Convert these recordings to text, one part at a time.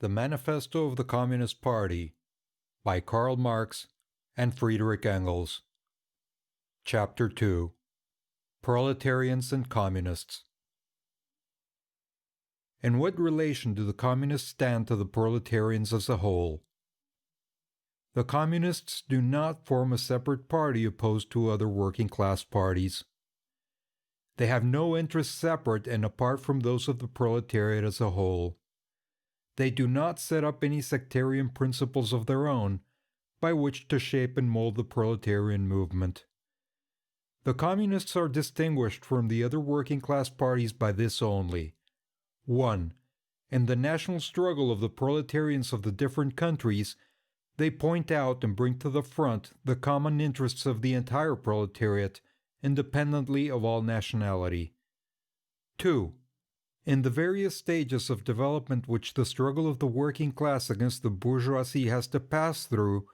The Manifesto of the Communist Party by Karl Marx and Friedrich Engels. Chapter 2. Proletarians and Communists. In what relation do the Communists stand to the proletarians as a whole? The Communists do not form a separate party opposed to other working class parties. They have no interests separate and apart from those of the proletariat as a whole. They do not set up any sectarian principles of their own by which to shape and mold the proletarian movement. The Communists are distinguished from the other working class parties by this only. 1. In the national struggle of the proletarians of the different countries, they point out and bring to the front the common interests of the entire proletariat, independently of all nationality. 2. In the various stages of development which the struggle of the working class against the bourgeoisie has to pass through,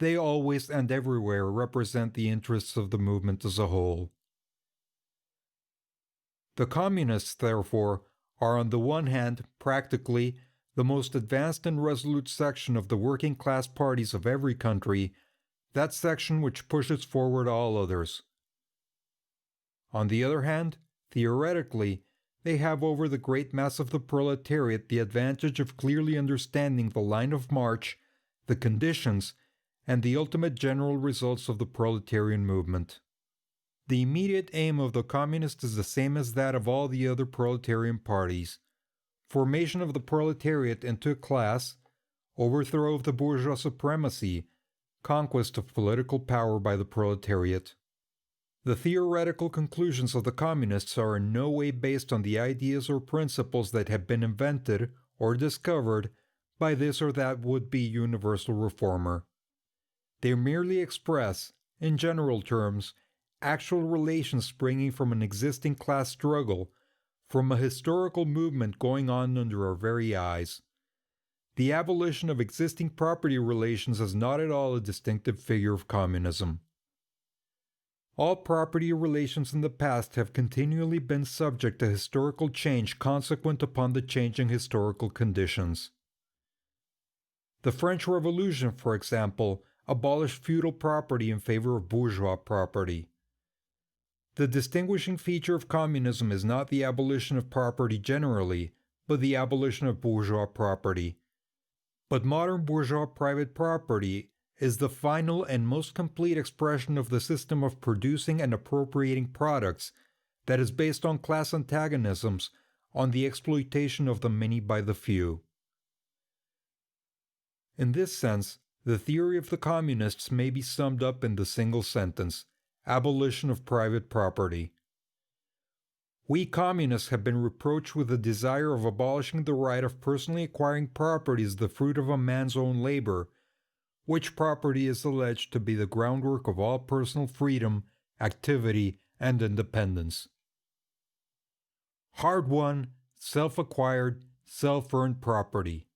they always and everywhere represent the interests of the movement as a whole. The Communists, therefore, are on the one hand, practically, the most advanced and resolute section of the working class parties of every country, that section which pushes forward all others. On the other hand, theoretically, they have over the great mass of the proletariat the advantage of clearly understanding the line of march, the conditions, and the ultimate general results of the proletarian movement. The immediate aim of the Communists is the same as that of all the other proletarian parties: formation of the proletariat into a class, overthrow of the bourgeois supremacy, conquest of political power by the proletariat. The theoretical conclusions of the Communists are in no way based on the ideas or principles that have been invented or discovered by this or that would-be universal reformer. They merely express, in general terms, actual relations springing from an existing class struggle, from a historical movement going on under our very eyes. The abolition of existing property relations is not at all a distinctive figure of communism. All property relations in the past have continually been subject to historical change consequent upon the changing historical conditions. The French Revolution, for example, abolished feudal property in favor of bourgeois property. The distinguishing feature of communism is not the abolition of property generally, but the abolition of bourgeois property. But modern bourgeois private property is the final and most complete expression of the system of producing and appropriating products that is based on class antagonisms, on the exploitation of the many by the few. In this sense, the theory of the Communists may be summed up in the single sentence: abolition of private property. We Communists have been reproached with the desire of abolishing the right of personally acquiring property as the fruit of a man's own labor, which property is alleged to be the groundwork of all personal freedom, activity, and independence. Hard-won, self-acquired, self-earned property.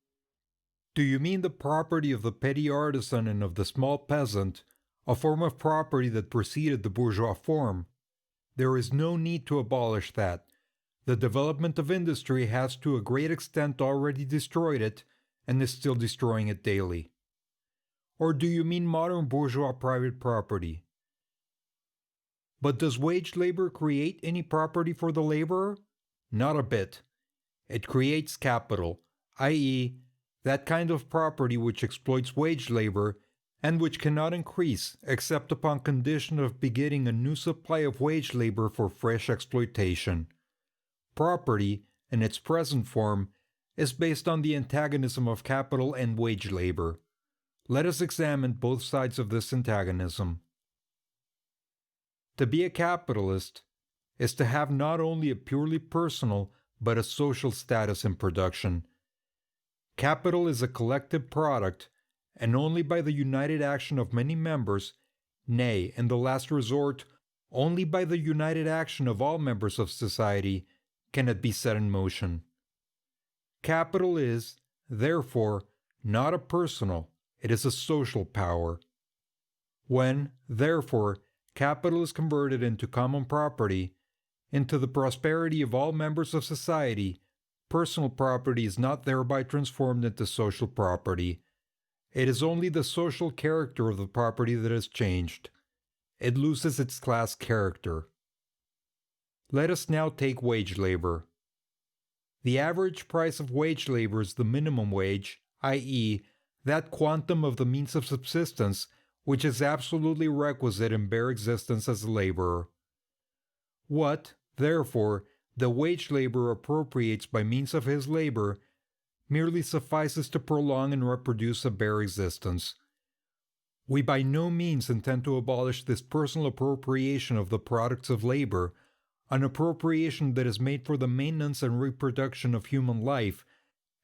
Do you mean the property of the petty artisan and of the small peasant, a form of property that preceded the bourgeois form? There is no need to abolish that. The development of industry has to a great extent already destroyed it, and is still destroying it daily. Or do you mean modern bourgeois private property? But does wage labor create any property for the laborer? Not a bit. It creates capital, i.e., that kind of property which exploits wage labor and which cannot increase except upon condition of begetting a new supply of wage labor for fresh exploitation. Property, in its present form, is based on the antagonism of capital and wage labor. Let us examine both sides of this antagonism. To be a capitalist is to have not only a purely personal but a social status in production. Capital is a collective product, and only by the united action of many members, nay, in the last resort, only by the united action of all members of society, can it be set in motion. Capital is, therefore, not a personal, it is a social power. When, therefore, capital is converted into common property, into the prosperity of all members of society, personal property is not thereby transformed into social property. It is only the social character of the property that is changed. It loses its class character. Let us now take wage labor. The average price of wage labor is the minimum wage, i.e., that quantum of the means of subsistence which is absolutely requisite in bare existence as a laborer. What, therefore, the wage laborer appropriates by means of his labor merely suffices to prolong and reproduce a bare existence. We by no means intend to abolish this personal appropriation of the products of labor, an appropriation that is made for the maintenance and reproduction of human life,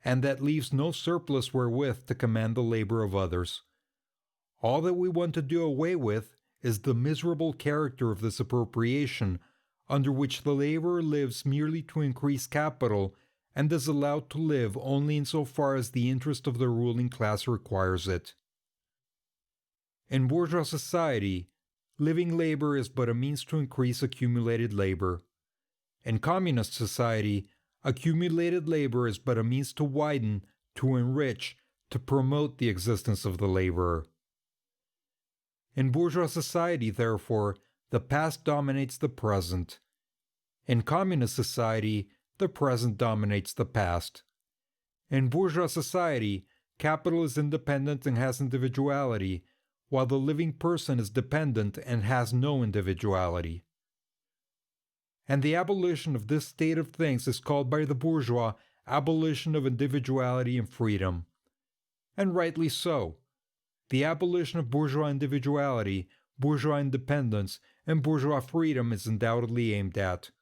and that leaves no surplus wherewith to command the labor of others. All that we want to do away with is the miserable character of this appropriation, under which the laborer lives merely to increase capital and is allowed to live only insofar as the interest of the ruling class requires it. In bourgeois society, living labor is but a means to increase accumulated labor. In communist society, accumulated labor is but a means to widen, to enrich, to promote the existence of the laborer. In bourgeois society, therefore, the past dominates the present. In communist society, the present dominates the past. In bourgeois society, capital is independent and has individuality, while the living person is dependent and has no individuality. And the abolition of this state of things is called by the bourgeois abolition of individuality and freedom. And rightly so. The abolition of bourgeois individuality, bourgeois independence, and bourgeois freedom is undoubtedly aimed at.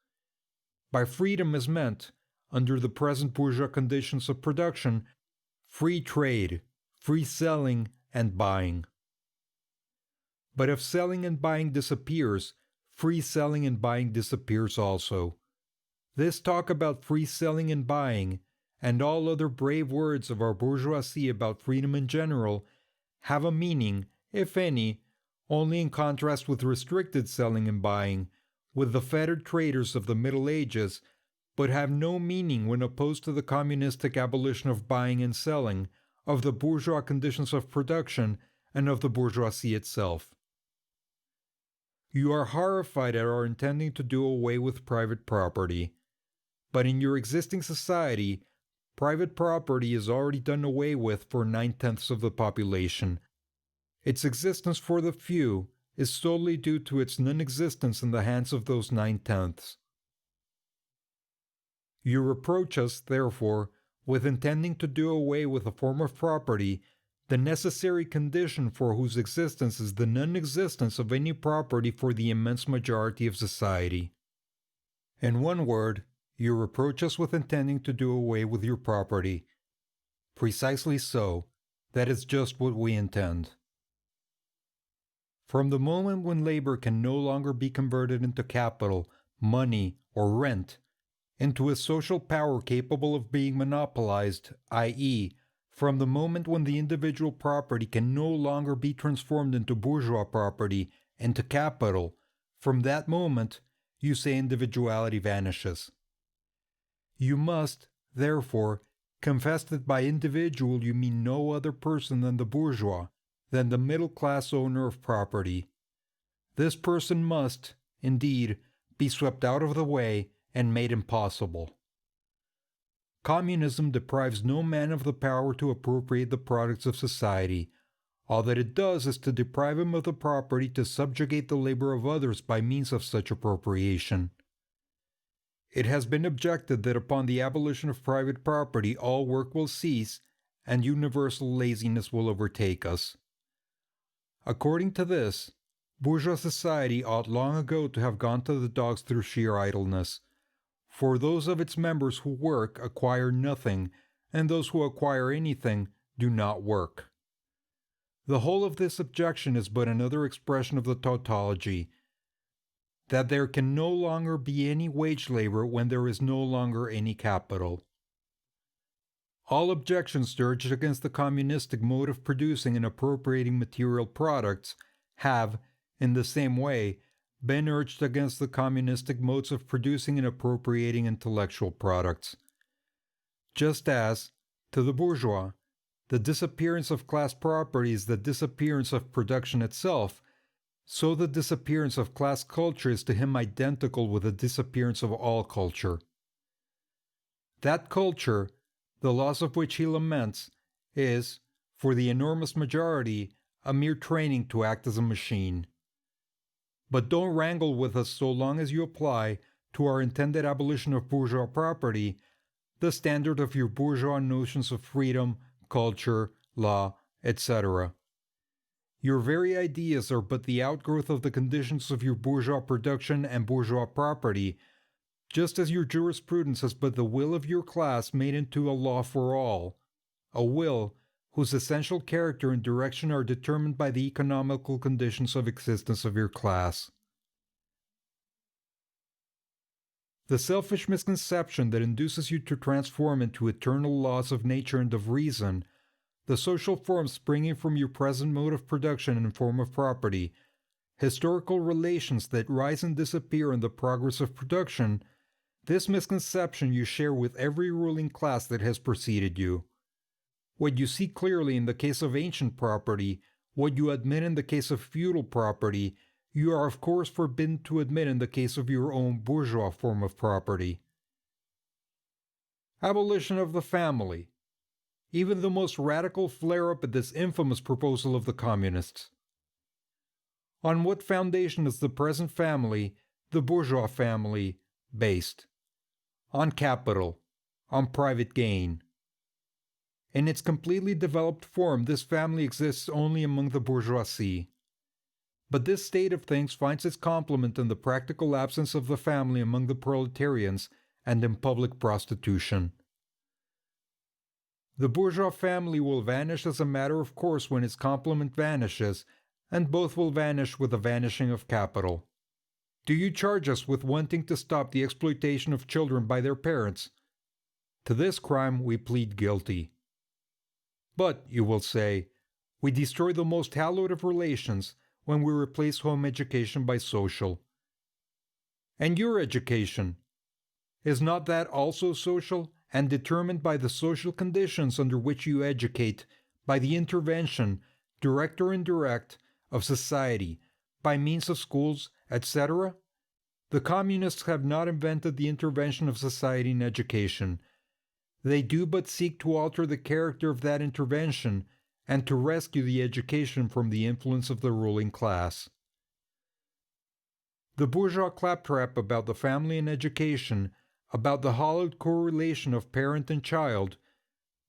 By freedom is meant, under the present bourgeois conditions of production, free trade, free selling, and buying. But if selling and buying disappears, free selling and buying disappears also. This talk about free selling and buying, and all other brave words of our bourgeoisie about freedom in general, have a meaning, if any, only in contrast with restricted selling and buying, with the fettered traders of the Middle Ages, but have no meaning when opposed to the communistic abolition of buying and selling, of the bourgeois conditions of production, and of the bourgeoisie itself. You are horrified at our intending to do away with private property. But in your existing society, private property is already done away with for 9/10 of the population. Its existence for the few is solely due to its non-existence in the hands of those 9/10. You reproach us, therefore, with intending to do away with a form of property, the necessary condition for whose existence is the non-existence of any property for the immense majority of society. In one word, you reproach us with intending to do away with your property. Precisely so. That is just what we intend. From the moment when labor can no longer be converted into capital, money, or rent, into a social power capable of being monopolized, i.e., from the moment when the individual property can no longer be transformed into bourgeois property, into capital, from that moment, you say individuality vanishes. You must, therefore, confess that by individual you mean no other person than the bourgeois, than the middle-class owner of property. This person must, indeed, be swept out of the way and made impossible. Communism deprives no man of the power to appropriate the products of society. All that it does is to deprive him of the property to subjugate the labor of others by means of such appropriation. It has been objected that upon the abolition of private property all work will cease, and universal laziness will overtake us. According to this, bourgeois society ought long ago to have gone to the dogs through sheer idleness, for those of its members who work acquire nothing, and those who acquire anything do not work. The whole of this objection is but another expression of the tautology, that there can no longer be any wage labor when there is no longer any capital. All objections urged against the communistic mode of producing and appropriating material products have, in the same way, been urged against the communistic modes of producing and appropriating intellectual products. Just as, to the bourgeois, the disappearance of class property is the disappearance of production itself, so the disappearance of class culture is to him identical with the disappearance of all culture. That culture, the loss of which he laments, is, for the enormous majority, a mere training to act as a machine. But don't wrangle with us so long as you apply, to our intended abolition of bourgeois property, the standard of your bourgeois notions of freedom, culture, law, etc. Your very ideas are but the outgrowth of the conditions of your bourgeois production and bourgeois property, just as your jurisprudence is but the will of your class made into a law for all, a will whose essential character and direction are determined by the economical conditions of existence of your class. The selfish misconception that induces you to transform into eternal laws of nature and of reason the social forms springing from your present mode of production and form of property, historical relations that rise and disappear in the progress of production, this misconception you share with every ruling class that has preceded you. What you see clearly in the case of ancient property, what you admit in the case of feudal property, you are of course forbidden to admit in the case of your own bourgeois form of property. Abolition of the family. Even the most radical flare-up at this infamous proposal of the communists. On what foundation is the present family, the bourgeois family, based? On capital, on private gain. In its completely developed form, this family exists only among the bourgeoisie. But this state of things finds its complement in the practical absence of the family among the proletarians and in public prostitution. The bourgeois family will vanish as a matter of course when its complement vanishes, and both will vanish with the vanishing of capital. Do you charge us with wanting to stop the exploitation of children by their parents? To this crime we plead guilty. But, you will say, we destroy the most hallowed of relations when we replace home education by social. And your education, is not that also social and determined by the social conditions under which you educate, by the intervention, direct or indirect, of society, by means of schools, etc.? The communists have not invented the intervention of society in education. They do but seek to alter the character of that intervention and to rescue the education from the influence of the ruling class. The bourgeois claptrap about the family and education, about the hollowed correlation of parent and child,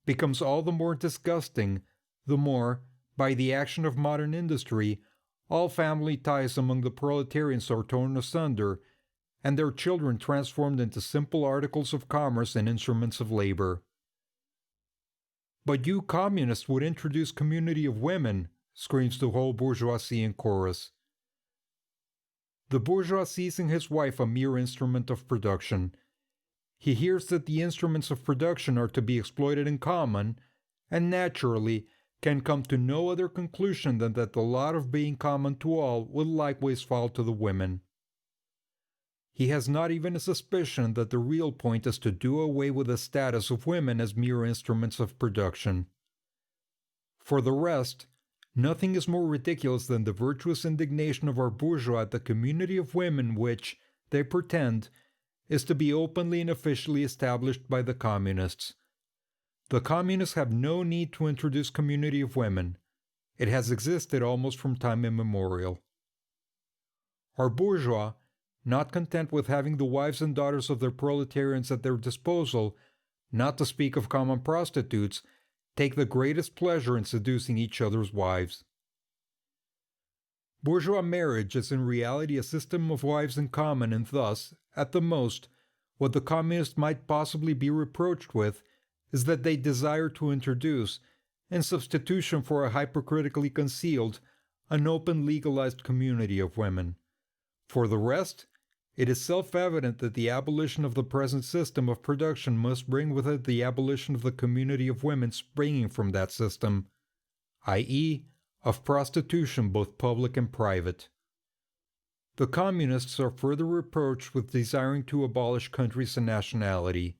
becomes all the more disgusting, the more, by the action of modern industry, all family ties among the proletarians are torn asunder, and their children transformed into simple articles of commerce and instruments of labor. But you communists would introduce community of women, screams the whole bourgeoisie in chorus. The bourgeois sees in his wife a mere instrument of production. He hears that the instruments of production are to be exploited in common, and naturally can come to no other conclusion than that the lot of being common to all will likewise fall to the women. He has not even a suspicion that the real point is to do away with the status of women as mere instruments of production. For the rest, nothing is more ridiculous than the virtuous indignation of our bourgeois at the community of women which, they pretend, is to be openly and officially established by the communists. The communists have no need to introduce community of women. It has existed almost from time immemorial. Our bourgeois, not content with having the wives and daughters of their proletarians at their disposal, not to speak of common prostitutes, take the greatest pleasure in seducing each other's wives. Bourgeois marriage is in reality a system of wives in common, and thus, at the most, what the communists might possibly be reproached with is that they desire to introduce, in substitution for a hypocritically concealed, an open legalized community of women. For the rest, it is self-evident that the abolition of the present system of production must bring with it the abolition of the community of women springing from that system, i.e., of prostitution both public and private. The communists are further reproached with desiring to abolish countries and nationality.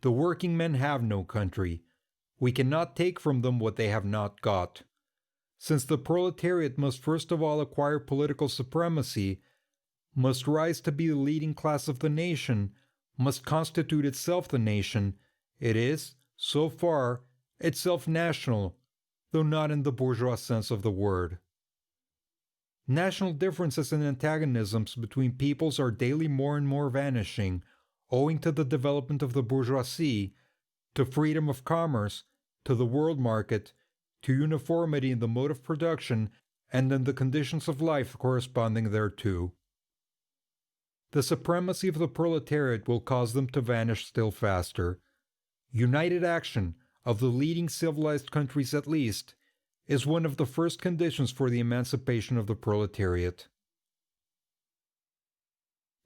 The working men have no country. We cannot take from them what they have not got. Since the proletariat must first of all acquire political supremacy, must rise to be the leading class of the nation, must constitute itself the nation, it is, so far, itself national, though not in the bourgeois sense of the word. National differences and antagonisms between peoples are daily more and more vanishing, owing to the development of the bourgeoisie, to freedom of commerce, to the world market, to uniformity in the mode of production and in the conditions of life corresponding thereto. The supremacy of the proletariat will cause them to vanish still faster. United action, of the leading civilized countries at least, is one of the first conditions for the emancipation of the proletariat.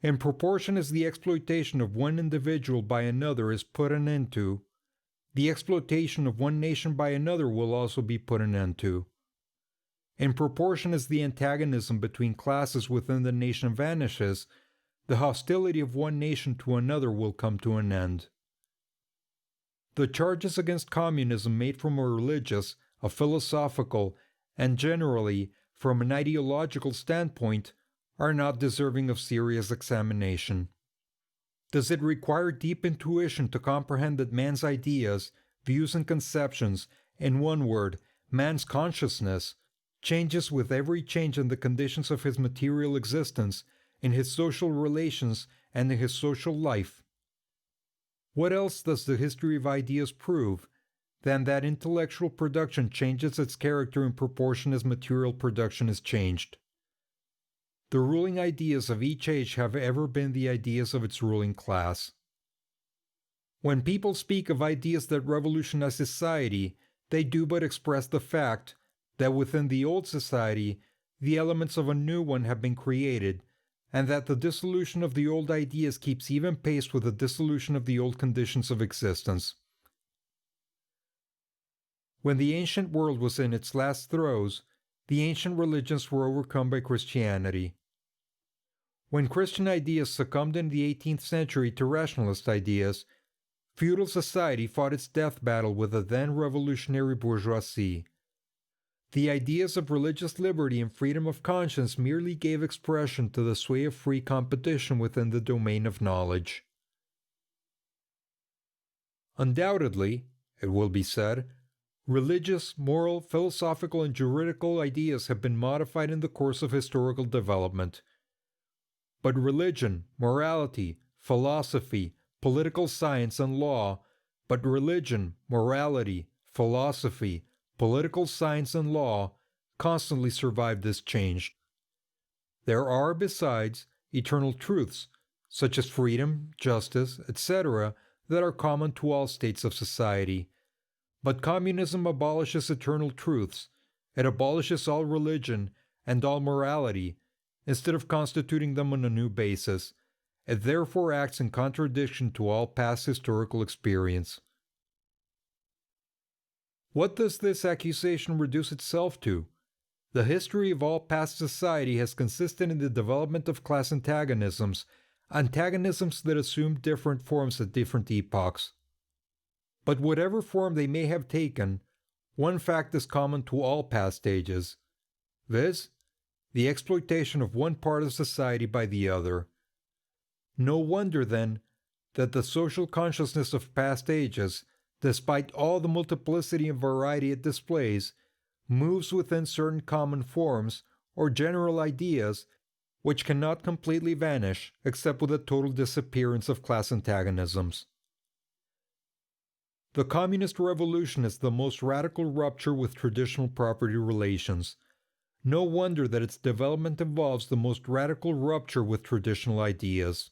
In proportion as the exploitation of one individual by another is put an end to, the exploitation of one nation by another will also be put an end to. In proportion as the antagonism between classes within the nation vanishes, the hostility of one nation to another will come to an end. The charges against communism made from a religious, a philosophical, and generally from an ideological standpoint are not deserving of serious examination. Does it require deep intuition to comprehend that man's ideas, views, and conceptions, in one word, man's consciousness, changes with every change in the conditions of his material existence, in his social relations, and in his social life? What else does the history of ideas prove than that intellectual production changes its character in proportion as material production is changed? The ruling ideas of each age have ever been the ideas of its ruling class. When people speak of ideas that revolutionize society, they do but express the fact that within the old society, the elements of a new one have been created, and that the dissolution of the old ideas keeps even pace with the dissolution of the old conditions of existence. When the ancient world was in its last throes, the ancient religions were overcome by Christianity. When Christian ideas succumbed in the 18th century to rationalist ideas, feudal society fought its death battle with the then revolutionary bourgeoisie. The ideas of religious liberty and freedom of conscience merely gave expression to the sway of free competition within the domain of knowledge. Undoubtedly, it will be said, religious, moral, philosophical, and juridical ideas have been modified in the course of historical development. But religion, morality, philosophy, political science, and law, but religion, morality, philosophy, political science, and law constantly survive this change. There are, besides, eternal truths, such as freedom, justice, etc., that are common to all states of society. But communism abolishes eternal truths. It abolishes all religion and all morality, instead of constituting them on a new basis. It therefore acts in contradiction to all past historical experience. What does this accusation reduce itself to? The history of all past society has consisted in the development of class antagonisms that assume different forms at different epochs. But whatever form they may have taken, one fact is common to all past ages, viz., the exploitation of one part of society by the other. No wonder, then, that the social consciousness of past ages, despite all the multiplicity and variety it displays, moves within certain common forms or general ideas which cannot completely vanish except with a total disappearance of class antagonisms. The communist revolution is the most radical rupture with traditional property relations. No wonder that its development involves the most radical rupture with traditional ideas.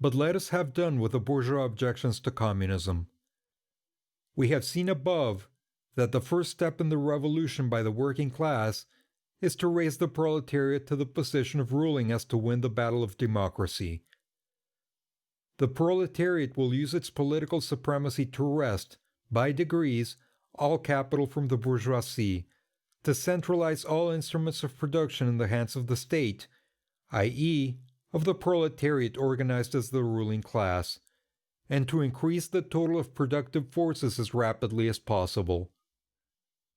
But let us have done with the bourgeois objections to communism. We have seen above that the first step in the revolution by the working class is to raise the proletariat to the position of ruling as to win the battle of democracy. The proletariat will use its political supremacy to wrest, by degrees, all capital from the bourgeoisie, to centralize all instruments of production in the hands of the state, i.e., of the proletariat organized as the ruling class, and to increase the total of productive forces as rapidly as possible.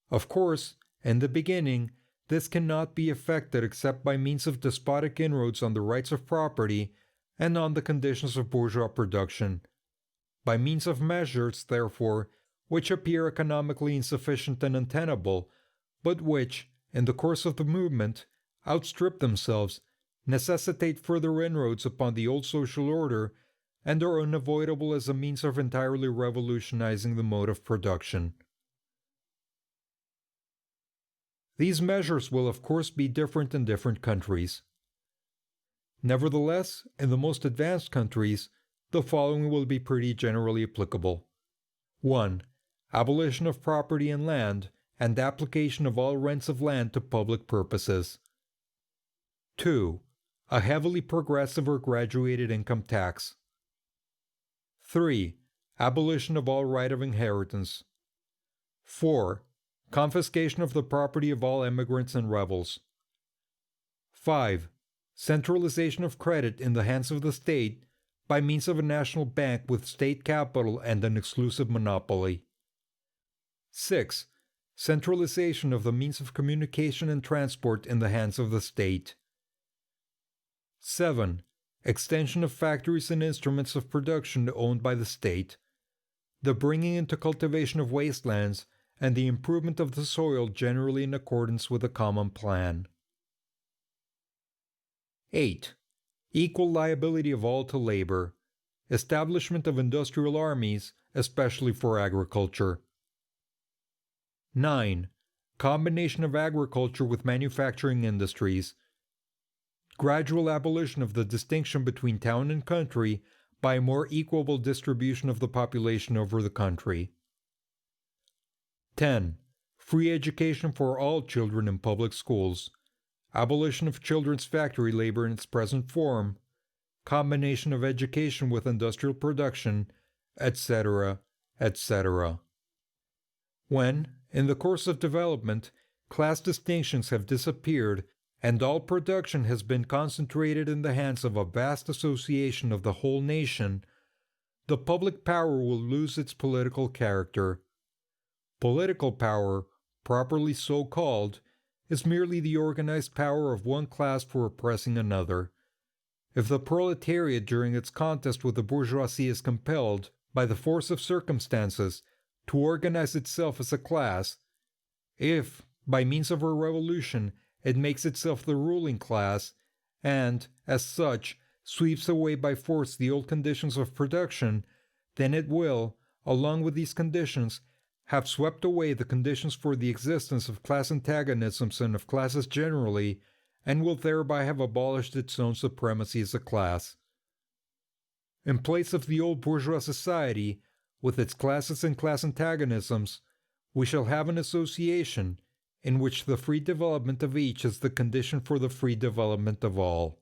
Of course, in the beginning, this cannot be effected except by means of despotic inroads on the rights of property and on the conditions of bourgeois production. By means of measures, therefore, which appear economically insufficient and untenable, but which, in the course of the movement, outstrip themselves, necessitate further inroads upon the old social order, and are unavoidable as a means of entirely revolutionizing the mode of production. These measures will of course be different in different countries. Nevertheless, in the most advanced countries, the following will be pretty generally applicable. 1. Abolition of property in land and application of all rents of land to public purposes. 2. A heavily progressive or graduated income tax. 3. Abolition of all right of inheritance. 4. Confiscation of the property of all emigrants and rebels. 5. Centralization of credit in the hands of the state by means of a national bank with state capital and an exclusive monopoly. 6. Centralization of the means of communication and transport in the hands of the state. 7. Extension of factories and instruments of production owned by the state. The bringing into cultivation of wastelands and the improvement of the soil generally in accordance with a common plan. 8. Equal liability of all to labor. Establishment of industrial armies, especially for agriculture. 9. Combination of agriculture with manufacturing industries. Gradual abolition of the distinction between town and country by a more equable distribution of the population over the country. 10. Free education for all children in public schools. Abolition of children's factory labor in its present form. Combination of education with industrial production, etc., etc. When, in the course of development, class distinctions have disappeared and all production has been concentrated in the hands of a vast association of the whole nation, the public power will lose its political character. Political power, properly so called, is merely the organized power of one class for oppressing another. If the proletariat during its contest with the bourgeoisie is compelled, by the force of circumstances, to organize itself as a class, if, by means of a revolution, it makes itself the ruling class, and, as such, sweeps away by force the old conditions of production, then it will, along with these conditions, have swept away the conditions for the existence of class antagonisms and of classes generally, and will thereby have abolished its own supremacy as a class. In place of the old bourgeois society, with its classes and class antagonisms, we shall have an association in which the free development of each is the condition for the free development of all.